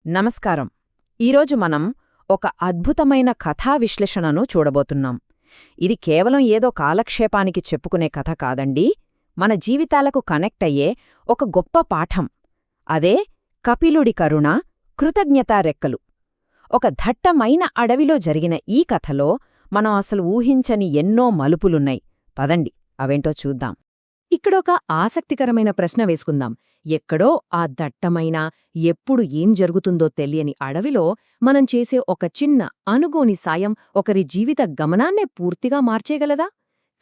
నమస్కారం. ఈరోజు మనం ఒక అద్భుతమైన కథా విశ్లేషణను చూడబోతున్నాం. ఇది కేవలం ఏదో కాలక్షేపానికి చెప్పుకునే కథ కాదండి, మన జీవితాలకు కనెక్ట్ అయ్యే ఒక గొప్ప పాఠం. అదే కపిలుడి కరుణ, కృతజ్ఞతా రెక్కలు. ఒక దట్టమైన అడవిలో జరిగిన ఈ కథలో మనం అసలు ఊహించని ఎన్నో మలుపులున్నాయి. పదండి, అవేంటో చూద్దాం. ఇక్కడొక ఆసక్తికరమైన ప్రశ్న వేసుకుందాం. ఎక్కడో ఆ దట్టమైన, ఎప్పుడు ఏం జరుగుతుందో తెలియని అడవిలో మనం చేసే ఒక చిన్న, అనుకోని సాయం ఒకరి జీవిత గమనాన్నే పూర్తిగా మార్చేయగలదా?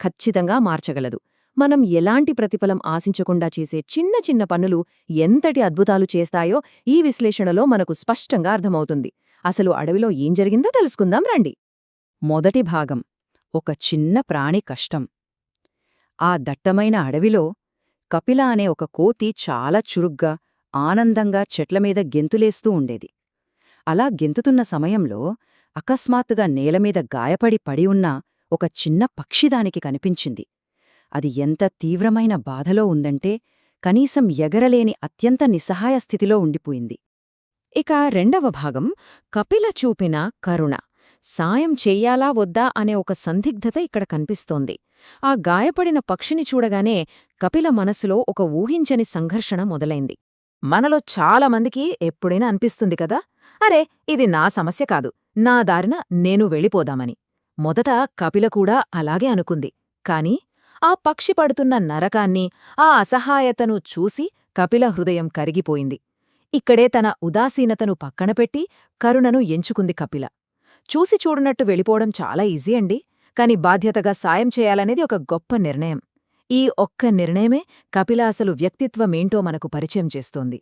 ఖచ్చితంగా మార్చగలదు. మనం ఎలాంటి ప్రతిఫలం ఆశించకుండా చేసే చిన్న చిన్న పనులు ఎంతటి అద్భుతాలు చేస్తాయో ఈ విశ్లేషణలో మనకు స్పష్టంగా అర్థమవుతుంది. అసలు అడవిలో ఏం జరిగిందో తెలుసుకుందాం రండి. మొదటి భాగం, ఒక చిన్న ప్రాణి కష్టం. ఆ దట్టమైన అడవిలో కపిల అనే ఒక కోతి చాలా చురుగ్గా, ఆనందంగా చెట్లమీద గెంతులేస్తూ ఉండేది. అలా గెంతుతున్న సమయంలో అకస్మాత్తుగా నేలమీద గాయపడి పడి ఉన్న ఒక చిన్న పక్షి దానికి కనిపించింది. అది ఎంత తీవ్రమైన బాధలో ఉందంటే కనీసం ఎగరలేని అత్యంత నిస్సహాయ స్థితిలో ఉండిపోయింది. ఇక రెండవ భాగం, కపిల చూపిన కరుణ. సాయం చెయ్యాలా వద్దా అనే ఒక సందిగ్ధత ఇక్కడ కనిపిస్తోంది. ఆ గాయపడిన పక్షిని చూడగానే కపిల మనసులో ఒక ఊహించని సంఘర్షణ మొదలైంది. మనలో చాలామందికి ఎప్పుడైనా అనిపిస్తుంది కదా, అరే ఇది నా సమస్య కాదు, నా దారిన నేను వెళ్ళిపోదామని. మొదట కపిల కూడా అలాగే అనుకుంది. కాని ఆ పక్షి పడుతున్న నరకాన్ని, ఆ అసహాయతను చూసి కపిల హృదయం కరిగిపోయింది. ఇక్కడే తన ఉదాసీనతను పక్కనపెట్టి కరుణను ఎంచుకుంది కపిల. చూసి చూడనట్టు వెళ్ళిపోవడం చాలా ఈజీ అండి, కాని బాధ్యతగా సాయం చేయాలనేది ఒక గొప్ప నిర్ణయం. ఈ ఒక్క నిర్ణయమే కపిల అసలు వ్యక్తిత్వమేంటో మనకు పరిచయం చేస్తోంది.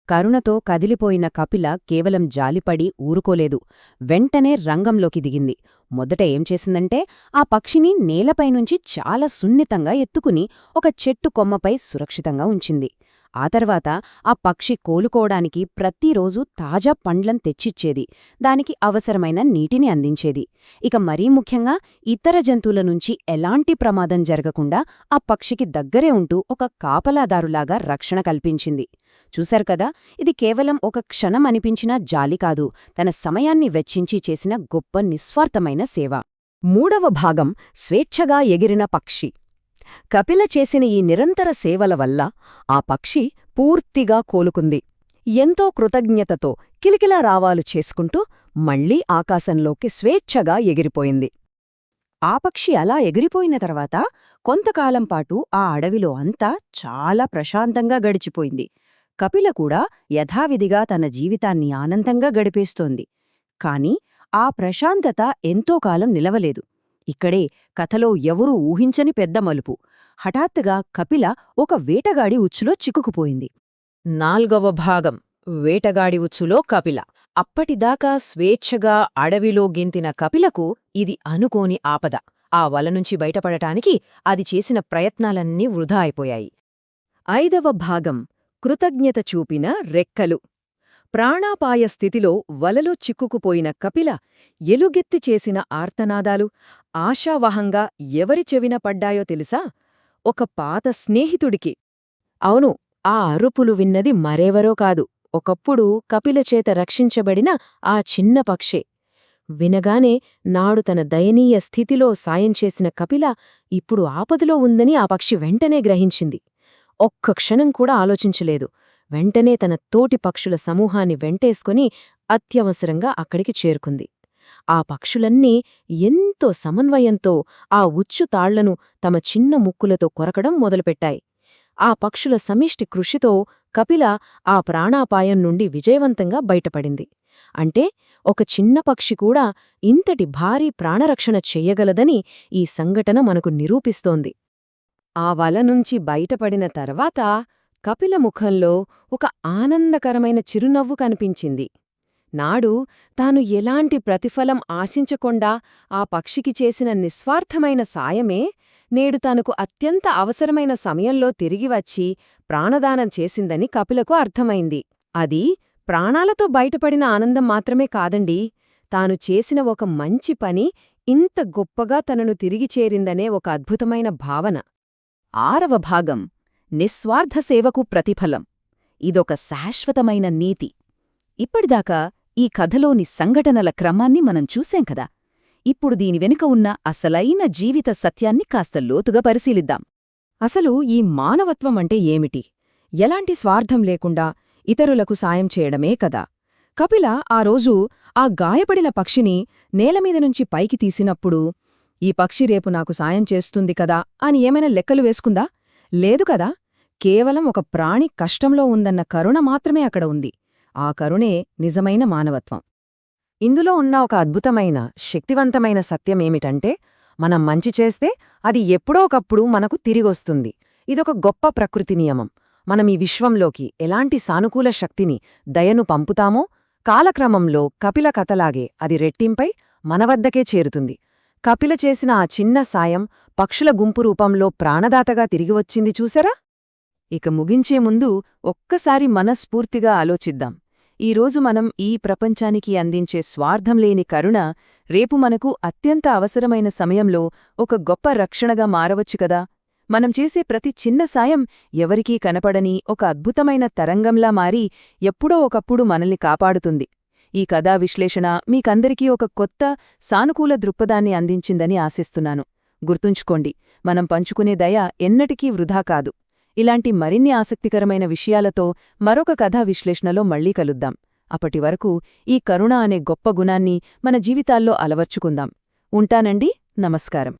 కరుణతో కదిలిపోయిన కపిల కేవలం జాలిపడి ఊరుకోలేదు. వెంటనే రంగంలోకి దిగింది. మొదట ఏం చేసిందంటే ఆ పక్షిని నేలపైనుంచి చాలా సున్నితంగా ఎత్తుకుని ఒక చెట్టు కొమ్మపై సురక్షితంగా ఉంచింది. ఆ తర్వాత ఆ పక్షి కోలుకోవడానికి ప్రతిరోజూ తాజా పండ్లను తెచ్చిచ్చేది, దానికి అవసరమైన నీటిని అందించేది. ఇక మరీ ముఖ్యంగా ఇతర జంతువుల నుంచి ఎలాంటి ప్రమాదం జరగకుండా ఆ పక్షికి దగ్గరే ఉంటూ ఒక కాపలాదారులాగా రక్షణ కల్పించింది. చూశారు కదా, ఇది కేవలం ఒక క్షణం అనిపించిన జాలి కాదు, తన సమయాన్ని వెచ్చించి చేసిన గొప్ప నిస్వార్థమైన సేవ. మూడవ భాగం, స్వేచ్ఛగా ఎగిరిన పక్షి. కపిల చేసిన ఈ నిరంతర సేవల వల్ల ఆ పక్షి పూర్తిగా కోలుకుంది. ఎంతో కృతజ్ఞతతో కిలకిలా రావాలు చేసుకుంటూ మళ్లీ ఆకాశంలోకి స్వేచ్ఛగా ఎగిరిపోయింది. ఆ పక్షి అలా ఎగిరిపోయిన తర్వాత కొంతకాలంపాటు ఆ అడవిలో అంతా చాలా ప్రశాంతంగా గడిచిపోయింది. కపిల కూడా యథావిధిగా తన జీవితాన్ని ఆనందంగా గడిపేస్తోంది. కాని ఆ ప్రశాంతత ఎంతో కాలం నిలవలేదు. ఇక్కడే కథలో ఎవరూ ఊహించని పెద్ద మలుపు. హఠాత్తుగా కపిల ఒక వేటగాడి ఉచ్చులో చిక్కుకుపోయింది. నాల్గవ భాగం, వేటగాడి ఉచ్చులో కపిల. అప్పటిదాకా స్వేచ్ఛగా అడవిలో గెంతిన కపిలకు ఇది అనుకోని ఆపద. ఆ వలనుంచి బయటపడటానికి అది చేసిన ప్రయత్నాలన్నీ వృధా అయిపోయాయి. ఐదవ భాగం, కృతజ్ఞత చూపిన రెక్కలు. ప్రాణాపాయ స్థితిలో వలలో చిక్కుకుపోయిన కపిల ఎలుగెత్తి చేసిన ఆర్తనాదాలు ఆశావహంగా ఎవరి చెవిన పడ్డాయో తెలుసా? ఒక పాత స్నేహితుడికి. అవును, ఆ అరుపులు విన్నది మరెవరో కాదు, ఒకప్పుడు కపిలచేత రక్షించబడిన ఆ చిన్న పక్షే. వినగానే నాడు తన దయనీయ స్థితిలో సాయం చేసిన కపిల ఇప్పుడు ఆపదలో ఉందని ఆ పక్షి వెంటనే గ్రహించింది. ఒక్క క్షణం కూడా ఆలోచించలేదు. వెంటనే తన తోటి పక్షుల సమూహాన్ని వెంటేసుకుని అత్యవసరంగా అక్కడికి చేరుకుంది. ఆ పక్షులన్నీ ఎంతో సమన్వయంతో ఆ ఉచ్చు తాళ్లను తమ చిన్న ముక్కులతో కొరకడం మొదలుపెట్టాయి. ఆ పక్షుల సమిష్టి కృషితో కపిల ఆ ప్రాణాపాయం నుండి విజయవంతంగా బయటపడింది. అంటే ఒక చిన్న పక్షి కూడా ఇంతటి భారీ ప్రాణరక్షణ చెయ్యగలదని ఈ సంఘటన మనకు నిరూపిస్తోంది. ఆ వల నుంచి బయటపడిన తర్వాత కపిల ముఖంలో ఒక ఆనందకరమైన చిరునవ్వు కనిపించింది. నాడు తాను ఎలాంటి ప్రతిఫలం ఆశించకుండా ఆ పక్షికి చేసిన నిస్వార్థమైన సాయమే నేడు తనకు అత్యంత అవసరమైన సమయంలో తిరిగివచ్చి ప్రాణదానం చేసిందని కపిలకు అర్థమైంది. అది ప్రాణాలతో బయటపడిన ఆనందం మాత్రమే కాదండి, తాను చేసిన ఒక మంచి పని ఇంత గొప్పగా తనను తిరిగి చేరిందనే ఒక అద్భుతమైన భావన. ఆరవ భాగం, నిస్వార్థ సేవకు ప్రతిఫలం. ఇదొక శాశ్వతమైన నీతి. ఇప్పటిదాకా ఈ కథలోని సంఘటనల క్రమాన్ని మనం చూశాం కదా. ఇప్పుడు దీని వెనుక ఉన్న అసలైన జీవిత సత్యాన్ని కాస్త లోతుగా పరిశీలిద్దాం. అసలు ఈ మానవత్వం అంటే ఏమిటి? ఎలాంటి స్వార్థం లేకుండా ఇతరులకు సాయం చేయడమే కదా. కపిల ఆ రోజు ఆ గాయపడిన పక్షిని నేలమీద నుంచి పైకి తీసినప్పుడు, ఈ పక్షి రేపు నాకు సాయం చేస్తుంది కదా అని ఏమైనా లెక్కలు వేసుకుందా? లేదు కదా. కేవలం ఒక ప్రాణి కష్టంలో ఉందన్న కరుణ మాత్రమే అక్కడ ఉంది. ఆ కరుణే నిజమైన మానవత్వం. ఇందులో ఉన్న ఒక అద్భుతమైన, శక్తివంతమైన సత్యమేమిటంటే, మనం మంచి చేస్తే అది ఎప్పుడో ఒకప్పుడు మనకు తిరిగొస్తుంది. ఇదొక గొప్ప ప్రకృతి నియమం. మనం ఈ విశ్వంలోకి ఎలాంటి సానుకూల శక్తిని, దయను పంపుతామో, కాలక్రమంలో కపిల కథలాగే అది రెట్టింపై మనవద్దకే చేరుతుంది. కపిల చేసిన ఆ చిన్న సాయం పక్షుల గుంపు రూపంలో ప్రాణదాతగా తిరిగివచ్చింది చూసారా? ఇక ముగించే ముందు ఒక్కసారి మనస్ఫూర్తిగా ఆలోచిద్దాం. ఈరోజు మనం ఈ ప్రపంచానికి అందించే స్వార్థంలేని కరుణ రేపు మనకు అత్యంత అవసరమైన సమయంలో ఒక గొప్ప రక్షణగా మారవచ్చు కదా. మనం చేసే ప్రతి చిన్న సాయం ఎవరికీ కనపడని ఒక అద్భుతమైన తరంగంలా మారి ఎప్పుడో ఒకప్పుడు మనల్ని కాపాడుతుంది. ఈ కథా విశ్లేషణ మీకందరికీ ఒక కొత్త, సానుకూల దృక్పథాన్ని అందించిందని ఆశిస్తున్నాను. గుర్తుంచుకోండి, మనం పంచుకునే దయ ఎన్నటికీ వృధా కాదు. ఇలాంటి మరిన్ని ఆసక్తికరమైన విషయాలతో మరొక కథా విశ్లేషణలో మళ్లీ కలుద్దాం. అప్పటివరకు ఈ కరుణ అనే గొప్ప గుణాన్ని మన జీవితాల్లో అలవర్చుకుందాం. ఉంటానండి. నమస్కారం.